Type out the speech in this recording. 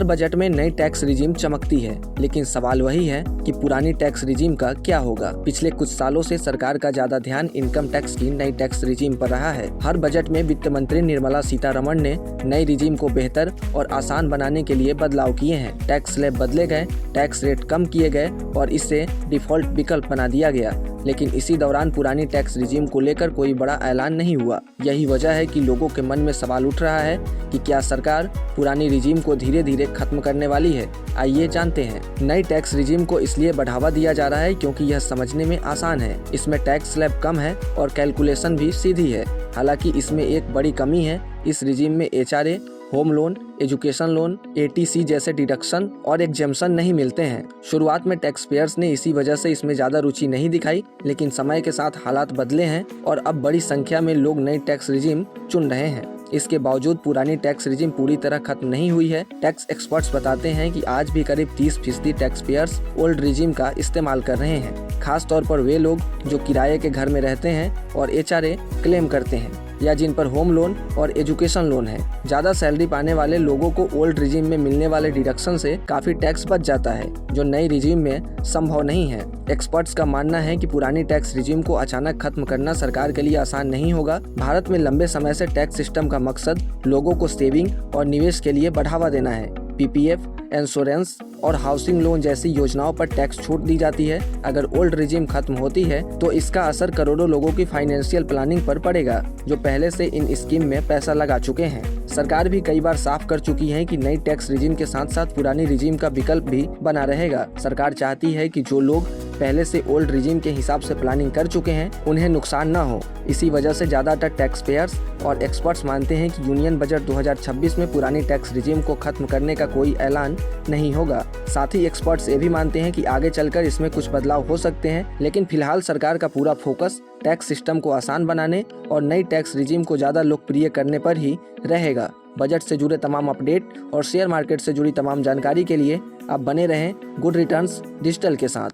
हर budget में नई tax regime चमकती है, लेकिन सवाल वही है कि पुरानी टैक्स रिजीम का क्या होगा। पिछले कुछ सालों से सरकार का ज्यादा ध्यान इनकम टैक्स की नई टैक्स रिजीम पर रहा है। हर बजट में वित्त मंत्री निर्मला सीतारमण ने नई रिजीम को बेहतर और आसान बनाने के लिए बदलाव किए हैं। टैक्स स्लैब बदले गए, टैक्स रेट कम किए गए और इसे डिफॉल्ट विकल्प बना दिया गया। लेकिन इसी दौरान पुरानी टैक्स रिजीम को लेकर कोई बड़ा ऐलान नहीं हुआ। यही वजह है कि लोगों के मन में सवाल उठ रहा है कि क्या सरकार पुरानी रिजीम को धीरे धीरे खत्म करने वाली है। आइए जानते हैं। नई टैक्स रिजीम को इसलिए बढ़ावा दिया जा रहा है क्योंकि यह समझने में आसान है। इसमें टैक्स स्लैब कम है और कैलकुलेशन भी सीधी है। हालांकि इसमें एक बड़ी कमी है। इस रिजीम में HRA, home loan, education loan, ATC जैसे डिडक्शन और एग्जेम्पशन नहीं मिलते हैं। शुरुआत में टैक्स पेयर्स ने इसी वजह से इसमें ज्यादा रुचि नहीं दिखाई, लेकिन समय के साथ हालात बदले हैं और अब बड़ी संख्या में लोग नई टैक्स रिजीम चुन रहे हैं। इसके बावजूद पुरानी टैक्स रिजीम पूरी तरह खत्म नहीं हुई है। टैक्स एक्सपर्ट्स बताते हैं कि आज भी करीब 30% टैक्स पेयर्स ओल्ड रिजीम का इस्तेमाल कर रहे हैं। खास तौर पर वे लोग जो किराए के घर में रहते हैं और HRA क्लेम करते हैं या जिन पर होम लोन और एजुकेशन लोन है। ज्यादा सैलरी पाने वाले लोगों को ओल्ड रिजीम में मिलने वाले डिडक्शन से काफी टैक्स बच जाता है, जो नई रिजीम में संभव नहीं है। एक्सपर्ट्स का मानना है कि पुरानी टैक्स रिजीम को अचानक खत्म करना सरकार के लिए आसान नहीं होगा। भारत में लंबे समय से टैक्स सिस्टम का मकसद लोगों को सेविंग और निवेश के लिए बढ़ावा देना है। PPF, इंश्योरेंस और हाउसिंग लोन जैसी योजनाओं पर टैक्स छूट दी जाती है। अगर ओल्ड रिजीम खत्म होती है तो इसका असर करोड़ों लोगों की फाइनेंशियल प्लानिंग पर पड़ेगा, जो पहले से इन स्कीम में पैसा लगा चुके हैं। सरकार भी कई बार साफ कर चुकी है कि नई टैक्स रिजीम के साथ साथ पुरानी रिजीम का विकल्प भी बना रहेगा। सरकार चाहती है कि जो लोग पहले से ओल्ड रिजीम के हिसाब से प्लानिंग कर चुके हैं उन्हें नुकसान न हो। इसी वजह से ज्यादातर टैक्स पेयर्स और एक्सपर्ट्स मानते हैं कि यूनियन बजट 2026 में पुरानी टैक्स रिजीम को खत्म करने का कोई ऐलान नहीं होगा। साथ ही एक्सपर्ट्स ये भी मानते हैं कि आगे चलकर इसमें कुछ बदलाव हो सकते हैं, लेकिन फिलहाल सरकार का पूरा फोकस टैक्स सिस्टम को आसान बनाने और नई टैक्स रिजीम को ज्यादा लोकप्रिय करने पर ही रहेगा। बजट से जुड़े तमाम अपडेट और शेयर मार्केट से जुड़ी तमाम जानकारी के लिए आप बने रहें गुड रिटर्न्स डिजिटल के साथ।